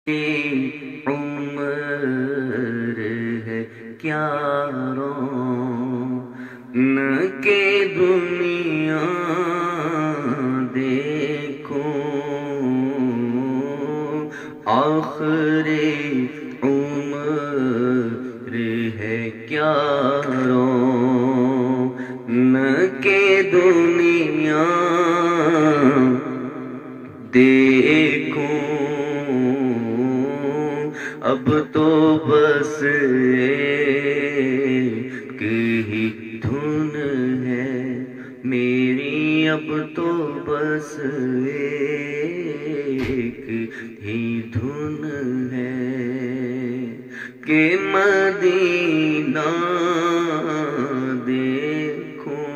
عمر ہے کیا رون کے دنیا دیکھوں، آخری عمر ہے کیا رون کے دنیا دیکھوں، اب تو بس ایک ہی دھن ہے میری، اب تو بس ایک ہی دھن ہے کہ مدینہ دیکھوں،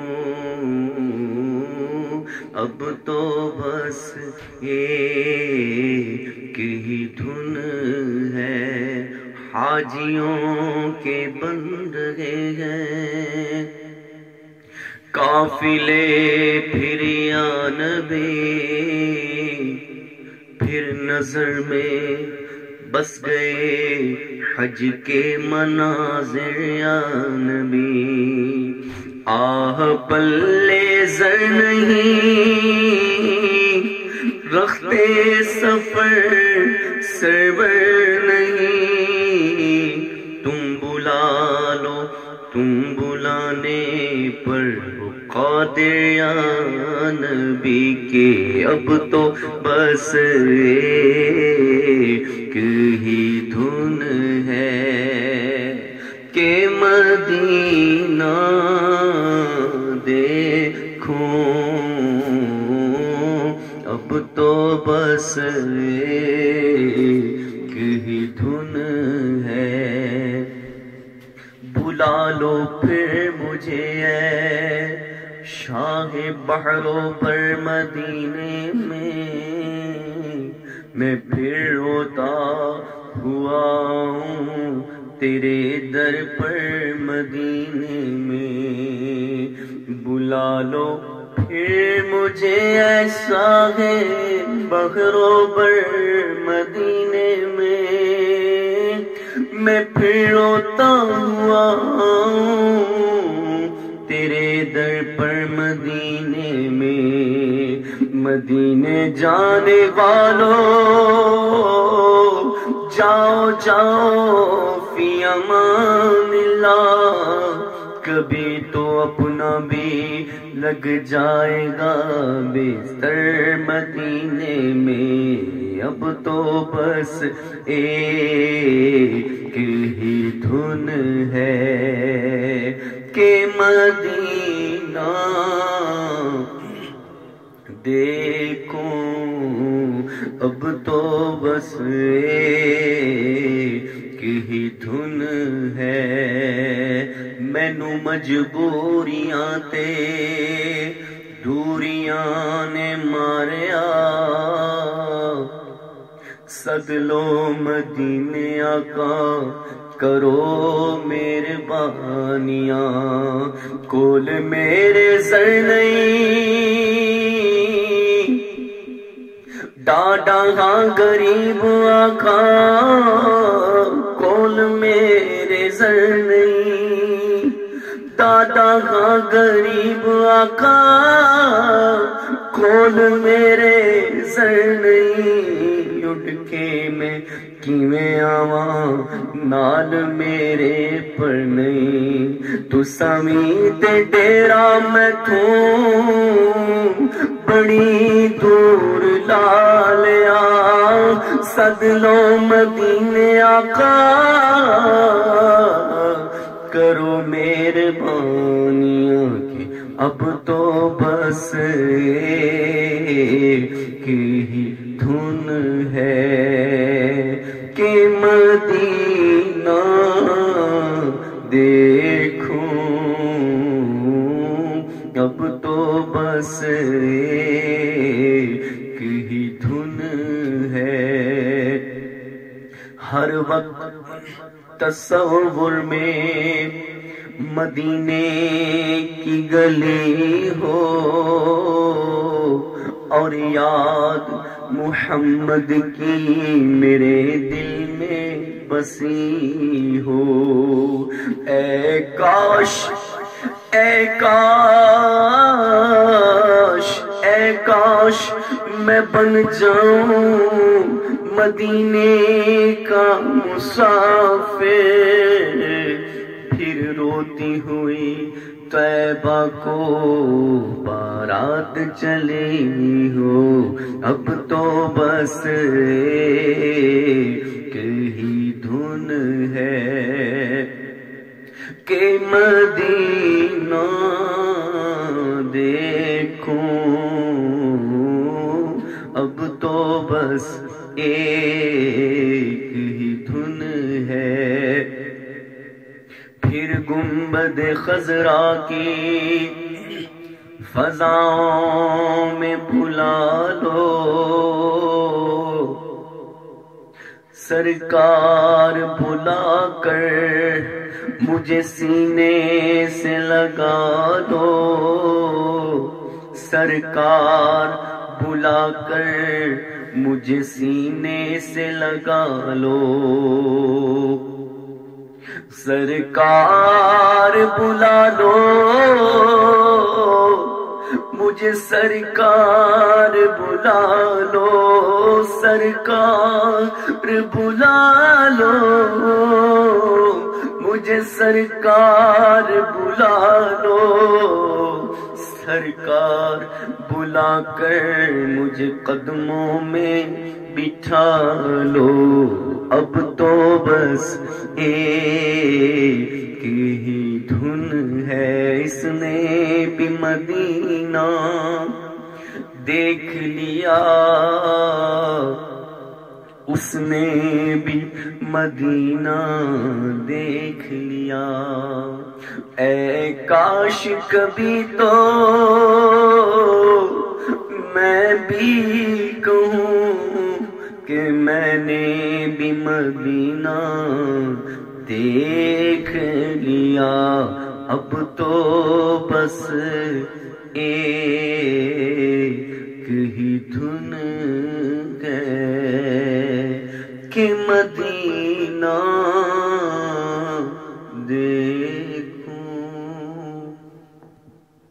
اب تو بس ایک ہی دھن ہے، حاجیوں کے بن رہے ہیں قافلے، پھر یا نبی پھر نظر میں بس گئے حج کے مناظر یا نبی، آہ پلے زر نہیں رختے سفر سرور نہیں، تم بلا لو تم بلانے پر قادر یا نبی کے، اب تو بس ایک ہی دھن ہے کہ مدینہ دیکھوں، اب تو بس ایک ہی دھن ہے، بلا لو پھر مجھے اے شاہ بحروں پر مدینے میں پھر روتا ہوا ہوں تیرے در پر مدینے میں، بلا لو پھر مجھے اے شاہ بحروں پر مدینے میں پھر روتا ہوا ہوں تیرے در پر مدینے میں، مدینے جانے والوں جاؤ جاؤ فی امان اللہ، کبھی تو اپنا بھی لگ جائے گا بستر مدینے میں، اب تو بس ایک ہی دھن ہے کہ مدینہ دیکھوں، اب تو بس ایک ہی دھن ہے، مینوں مجبوریاں تے دوریاں نے ماریا، سد لو مدینے آقا کرو مہربانیاں، کول میرے زر نہیں ڈاڈا ہاں غریب آقا، کول میرے زر نہیں ڈاڈا ہاں غریب آقا، کول میرے زر نہیں، اٹھ کے میں کیویں آواں نال میرے پر نہیں، تو سامی تے ڈیرا میں تھوں بڑی دور لا لیا، سد لو مدینے آقا کرو مہربانیاں کہ اب تو بس ایک ہی دھن ہے کہ مدینہ دیکھوں، اب تو بس ایک ہی دھن ہے، ہر وقت تصور میں مدینے کی گلی ہو اور یاد محمد کی میرے دل میں بسی ہو۔ اے کاش اے کاش اے کاش میں بن جاؤں مدینے کا مسافر، پھر روتی ہوئی طیبہ کو بارات چلی ہو۔ اب تو بس ایک ہی دھن ہے کہ مدینہ دیکھوں، اب تو بس ایک ہی دھن ہے۔ پھر گنبد خضرا کی فضاؤں میں بھلا لو، سرکار بلا کر مجھے سینے سے لگا دو، سرکار بلا کر مجھے سینے سے لگا لو، سرکار بلا لو مجھے، سرکار بلا لو، سرکار بلا لو مجھے، سرکار بلا لو، سرکار بلا کر مجھے قدموں میں بٹھا لو۔ اب تو بس ایک ہی دھن ہے، اس نے بھی مدینہ دیکھ لیا، اس نے بھی مدینہ دیکھ لیا۔ اے کاش کبھی تو میں بھی کہوں کہ میں نے بھی مدینہ دیکھ لیا، اب تو بس ایک ہی دھن ہے کہ مدینہ